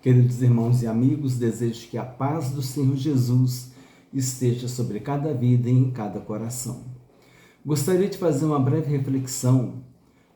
Queridos irmãos e amigos, desejo que a paz do Senhor Jesus esteja sobre cada vida e em cada coração. Gostaria de fazer uma breve reflexão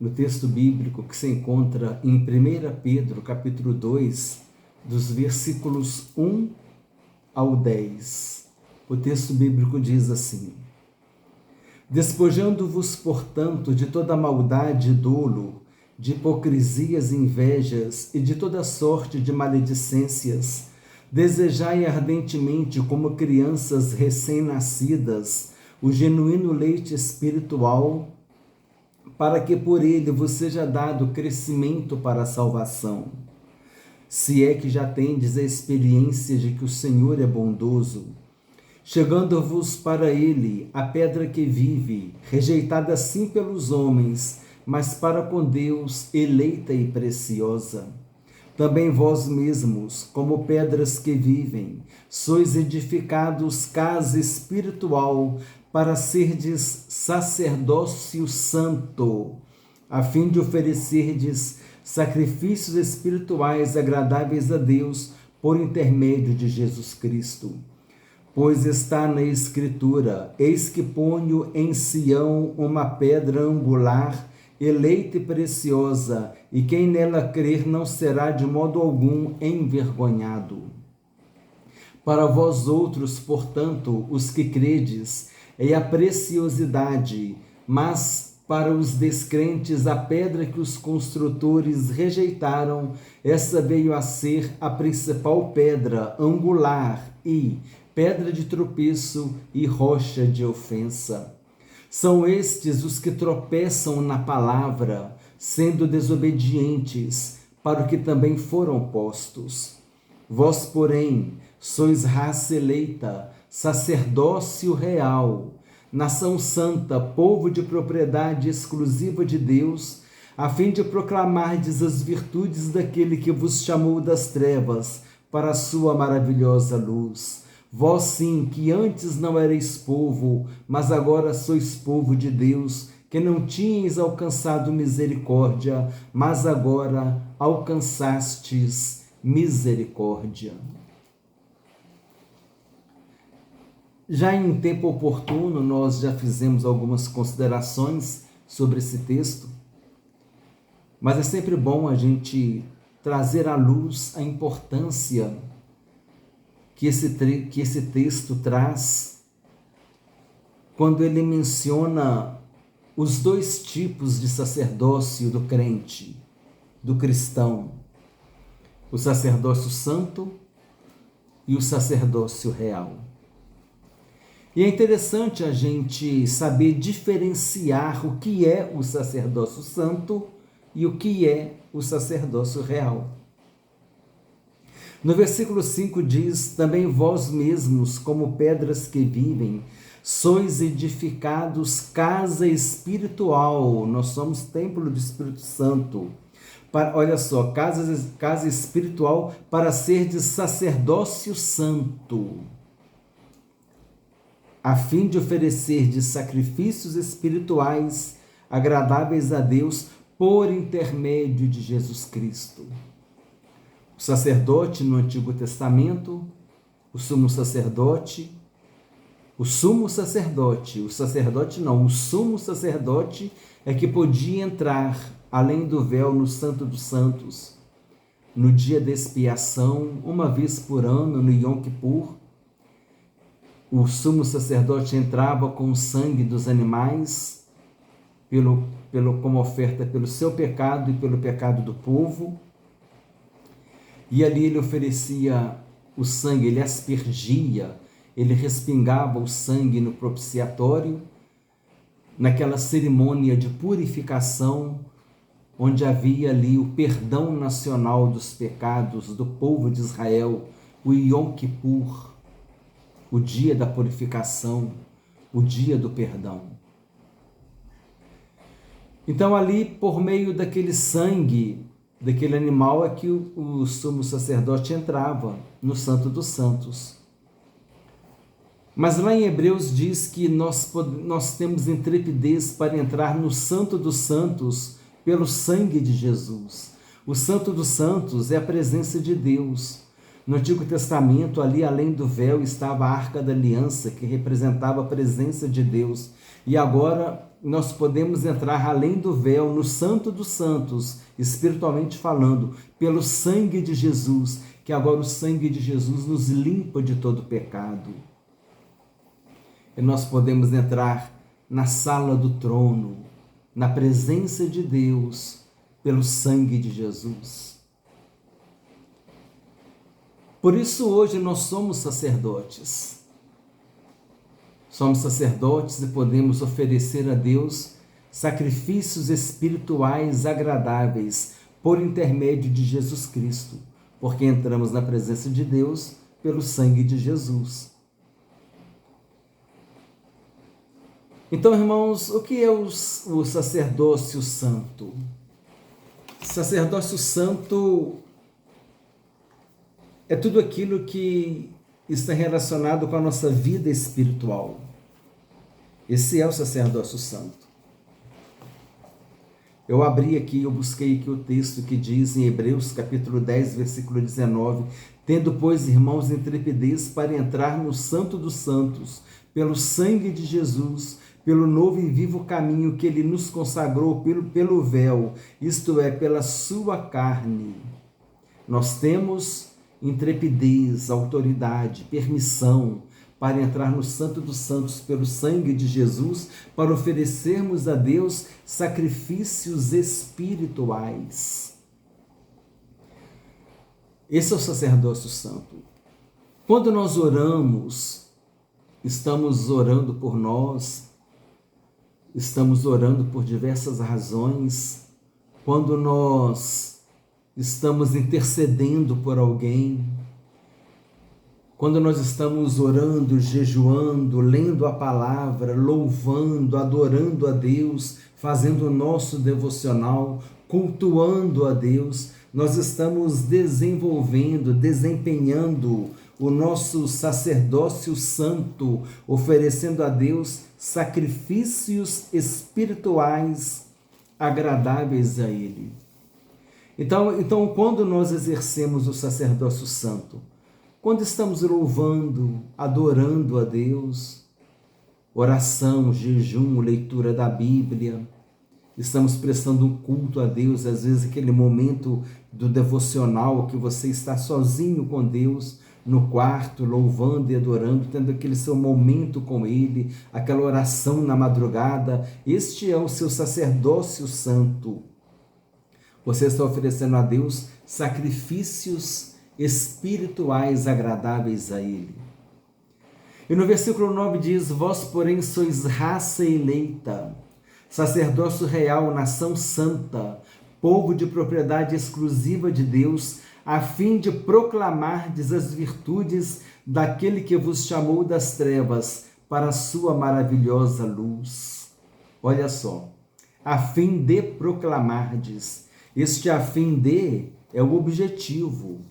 no texto bíblico que se encontra em 1 Pedro, capítulo 2, dos versículos 1 ao 10. O texto bíblico diz assim: Despojando-vos, portanto, de toda maldade e dolo, de hipocrisias e invejas e de toda sorte de maledicências, desejai ardentemente, como crianças recém-nascidas, o genuíno leite espiritual, para que por ele vos seja dado crescimento para a salvação. Se é que já tendes a experiência de que o Senhor é bondoso, chegando-vos para ele, a pedra que vive, rejeitada sim pelos homens, mas para com Deus eleita e preciosa. Também vós mesmos, como pedras que vivem, sois edificados casa espiritual, para serdes sacerdócio santo, a fim de oferecerdes sacrifícios espirituais agradáveis a Deus por intermédio de Jesus Cristo. Pois está na Escritura: eis que ponho em Sião uma pedra angular, eleita e preciosa, e quem nela crer não será de modo algum envergonhado. Para vós outros, portanto, os que credes, é a preciosidade, mas para os descrentes a pedra que os construtores rejeitaram, essa veio a ser a principal pedra angular e pedra de tropeço e rocha de ofensa. São estes os que tropeçam na palavra, sendo desobedientes, para o que também foram postos. Vós, porém, sois raça eleita, sacerdócio real, nação santa, povo de propriedade exclusiva de Deus, a fim de proclamardes as virtudes daquele que vos chamou das trevas para a sua maravilhosa luz. Vós sim, que antes não erais povo, mas agora sois povo de Deus, que não tinhais alcançado misericórdia, mas agora alcançastes misericórdia. Já em tempo oportuno, nós já fizemos algumas considerações sobre esse texto, mas é sempre bom a gente trazer à luz a importância que esse texto traz quando ele menciona os dois tipos de sacerdócio do crente, do cristão: o sacerdócio santo e o sacerdócio real. E é interessante a gente saber diferenciar o que é o sacerdócio santo e o que é o sacerdócio real. No versículo 5 diz: também vós mesmos, como pedras que vivem, sois edificados casa espiritual. Nós somos templo do Espírito Santo. Olha só, casa espiritual para ser de sacerdócio santo, a fim de oferecer de sacrifícios espirituais agradáveis a Deus por intermédio de Jesus Cristo. O sacerdote no Antigo Testamento, o sumo sacerdote é que podia entrar além do véu no Santo dos Santos, no dia da expiação, uma vez por ano, no Yom Kippur. O sumo sacerdote entrava com o sangue dos animais, como oferta pelo seu pecado e pelo pecado do povo. E ali ele oferecia o sangue, ele aspergia, ele respingava o sangue no propiciatório, naquela cerimônia de purificação, onde havia ali o perdão nacional dos pecados do povo de Israel, o Yom Kippur, o dia da purificação, o dia do perdão. Então ali, por meio daquele sangue, daquele animal, é que o sumo sacerdote entrava no Santo dos Santos. Mas lá em Hebreus diz que nós temos intrepidez para entrar no Santo dos Santos pelo sangue de Jesus. O Santo dos Santos é a presença de Deus. No Antigo Testamento, ali além do véu, estava a Arca da Aliança, que representava a presença de Deus. E agora nós podemos entrar além do véu, no Santo dos Santos, espiritualmente falando, pelo sangue de Jesus, que agora o sangue de Jesus nos limpa de todo pecado. E nós podemos entrar na sala do trono, na presença de Deus, pelo sangue de Jesus. Por isso hoje nós somos sacerdotes. Somos sacerdotes e podemos oferecer a Deus sacrifícios espirituais agradáveis por intermédio de Jesus Cristo, porque entramos na presença de Deus pelo sangue de Jesus. Então, irmãos, o que é o sacerdócio santo? Sacerdócio santo é tudo aquilo que está relacionado com a nossa vida espiritual. Esse é o sacerdócio santo. Eu abri aqui, eu busquei aqui o texto que diz em Hebreus capítulo 10, versículo 19, tendo, pois, irmãos, intrepidez para entrar no Santo dos Santos, pelo sangue de Jesus, pelo novo e vivo caminho que ele nos consagrou pelo véu, isto é, pela sua carne. Nós temos intrepidez, autoridade, permissão para entrar no Santo dos Santos pelo sangue de Jesus, para oferecermos a Deus sacrifícios espirituais. Esse é o sacerdócio santo. Quando nós oramos, estamos orando por nós, estamos orando por diversas razões. Quando nós estamos intercedendo por alguém, quando nós estamos orando, jejuando, lendo a palavra, louvando, adorando a Deus, fazendo o nosso devocional, cultuando a Deus, nós estamos desempenhando o nosso sacerdócio santo, oferecendo a Deus sacrifícios espirituais agradáveis a Ele. Então, quando nós exercemos o sacerdócio santo, quando estamos louvando, adorando a Deus, oração, jejum, leitura da Bíblia, estamos prestando um culto a Deus, às vezes aquele momento do devocional que você está sozinho com Deus, no quarto, louvando e adorando, tendo aquele seu momento com Ele, aquela oração na madrugada, este é o seu sacerdócio santo. Você está oferecendo a Deus sacrifícios espirituais agradáveis a Ele. E no versículo 9 diz, vós, porém, sois raça eleita, sacerdócio real, nação santa, povo de propriedade exclusiva de Deus, a fim de proclamardes as virtudes daquele que vos chamou das trevas para a sua maravilhosa luz. Olha só, a fim de proclamardes. Este a fim de é o objetivo.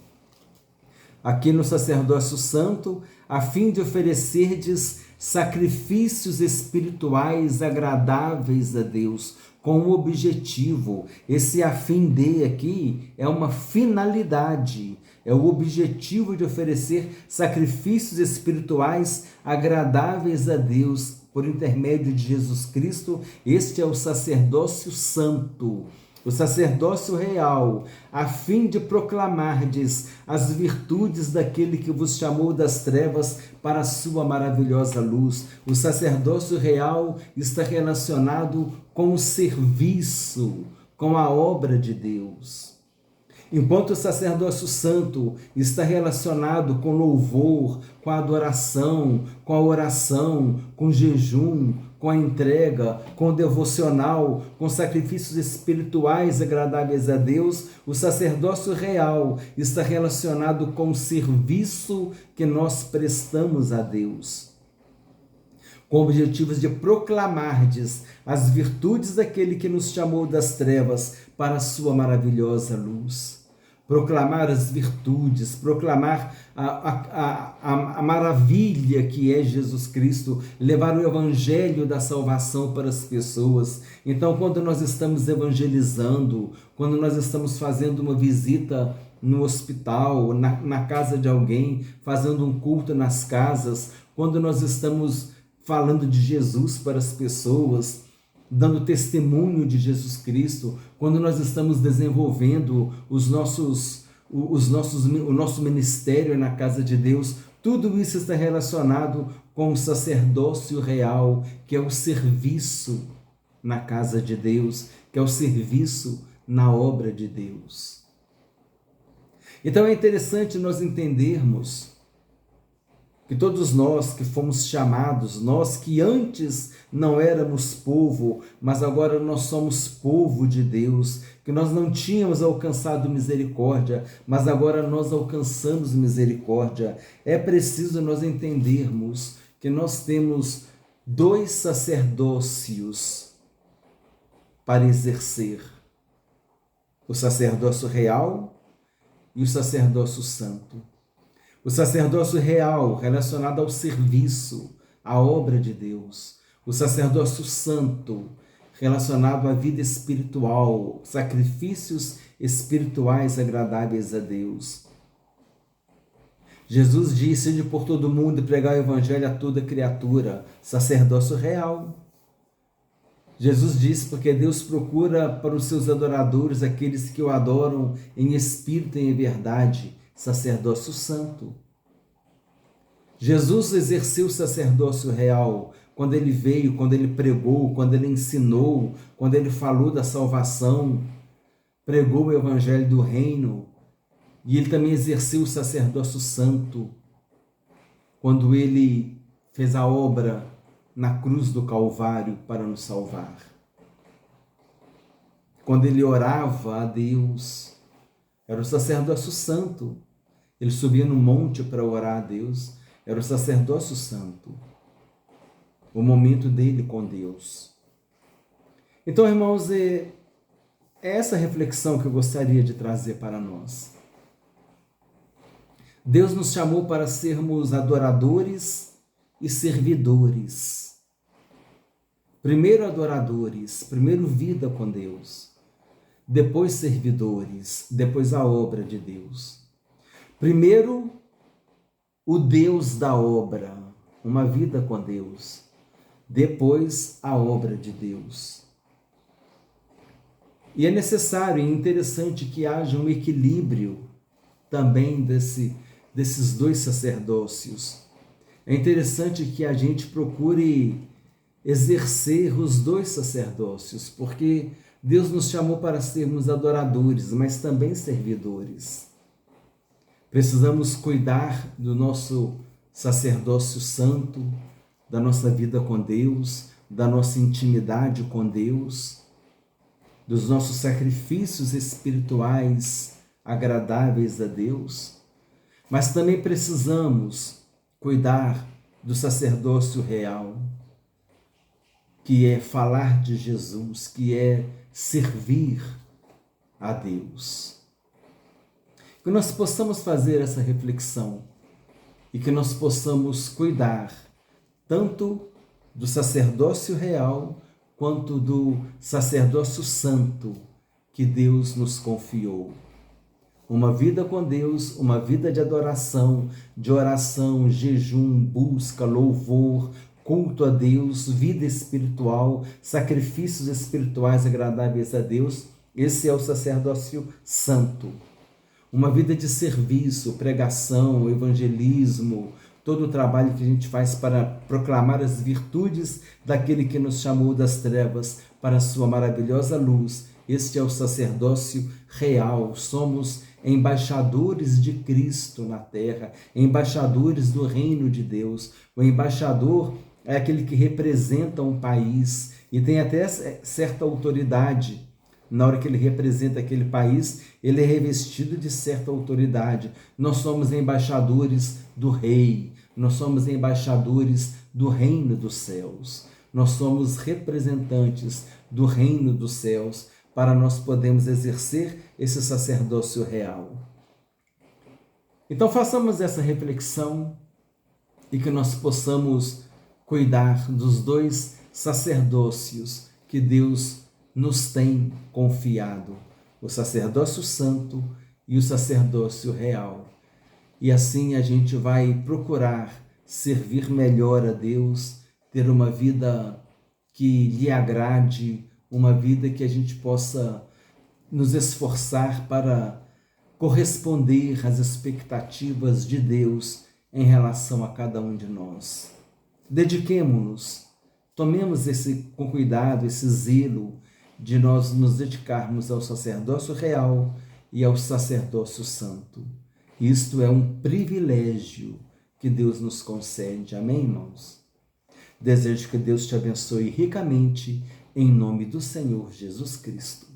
Aqui no sacerdócio santo, a fim de oferecerdes sacrifícios espirituais agradáveis a Deus, com o objetivo. Esse a fim de aqui é uma finalidade, é o objetivo de oferecer sacrifícios espirituais agradáveis a Deus por intermédio de Jesus Cristo. Este é o sacerdócio santo, o sacerdócio real, a fim de proclamardes as virtudes daquele que vos chamou das trevas para a sua maravilhosa luz. O sacerdócio real está relacionado com o serviço, com a obra de Deus. Enquanto o sacerdócio santo está relacionado com louvor, com a adoração, com a oração, com jejum, com a entrega, com o devocional, com sacrifícios espirituais agradáveis a Deus, o sacerdócio real está relacionado com o serviço que nós prestamos a Deus, com objetivos de proclamardes as virtudes daquele que nos chamou das trevas para a sua maravilhosa luz. proclamar as virtudes, proclamar a maravilha que é Jesus Cristo, levar o evangelho da salvação para as pessoas. Então, quando nós estamos evangelizando, quando nós estamos fazendo uma visita no hospital, na casa de alguém, fazendo um culto nas casas, quando nós estamos falando de Jesus para as pessoas, dando testemunho de Jesus Cristo, quando nós estamos desenvolvendo o nosso ministério na casa de Deus, tudo isso está relacionado com o sacerdócio real, que é o serviço na casa de Deus, que é o serviço na obra de Deus. Então é interessante nós entendermos que todos nós que fomos chamados, nós que antes não éramos povo, mas agora nós somos povo de Deus, que nós não tínhamos alcançado misericórdia, mas agora nós alcançamos misericórdia. É preciso nós entendermos que nós temos dois sacerdócios para exercer: o sacerdócio real e o sacerdócio santo. O sacerdócio real, relacionado ao serviço, à obra de Deus. O sacerdócio santo, relacionado à vida espiritual, sacrifícios espirituais agradáveis a Deus. Jesus disse: ide por todo mundo e pregar o evangelho a toda criatura. Sacerdócio real. Jesus disse porque Deus procura para os seus adoradores aqueles que o adoram em espírito e em verdade. Sacerdócio santo. Jesus exerceu o sacerdócio real quando ele veio, quando ele pregou, quando ele ensinou, quando ele falou da salvação, pregou o evangelho do reino. E ele também exerceu o sacerdócio santo quando ele fez a obra na cruz do Calvário para nos salvar. Quando ele orava a Deus, era o sacerdócio santo. Ele subia no monte para orar a Deus, era o sacerdócio santo, o momento dele com Deus. Então, irmãos, é essa reflexão que eu gostaria de trazer para nós. Deus nos chamou para sermos adoradores e servidores. Primeiro adoradores, primeiro vida com Deus, depois servidores, depois a obra de Deus. Primeiro, o Deus da obra, uma vida com Deus. Depois, a obra de Deus. E é necessário e interessante que haja um equilíbrio também desses dois sacerdócios. É interessante que a gente procure exercer os dois sacerdócios, porque Deus nos chamou para sermos adoradores, mas também servidores. Precisamos cuidar do nosso sacerdócio santo, da nossa vida com Deus, da nossa intimidade com Deus, dos nossos sacrifícios espirituais agradáveis a Deus, mas também precisamos cuidar do sacerdócio real, que é falar de Jesus, que é servir a Deus. Que nós possamos fazer essa reflexão e que nós possamos cuidar tanto do sacerdócio real quanto do sacerdócio santo que Deus nos confiou. Uma vida com Deus, uma vida de adoração, de oração, jejum, busca, louvor, culto a Deus, vida espiritual, sacrifícios espirituais agradáveis a Deus. Esse é o sacerdócio santo. Uma vida de serviço, pregação, evangelismo, todo o trabalho que a gente faz para proclamar as virtudes daquele que nos chamou das trevas para a sua maravilhosa luz. Este é o sacerdócio real. Somos embaixadores de Cristo na terra, embaixadores do reino de Deus. O embaixador é aquele que representa um país e tem até certa autoridade. Na hora que ele representa aquele país, ele é revestido de certa autoridade. Nós somos embaixadores do rei, nós somos embaixadores do reino dos céus. Nós somos representantes do reino dos céus para nós podermos exercer esse sacerdócio real. Então façamos essa reflexão e que nós possamos cuidar dos dois sacerdócios que Deus nos tem confiado, o sacerdócio santo e o sacerdócio real. E assim a gente vai procurar servir melhor a Deus, ter uma vida que lhe agrade, uma vida que a gente possa nos esforçar para corresponder às expectativas de Deus em relação a cada um de nós. Dediquemo-nos, tomemos com cuidado esse zelo de nós nos dedicarmos ao sacerdócio real e ao sacerdócio santo. Isto é um privilégio que Deus nos concede. Amém, irmãos? Desejo que Deus te abençoe ricamente, em nome do Senhor Jesus Cristo.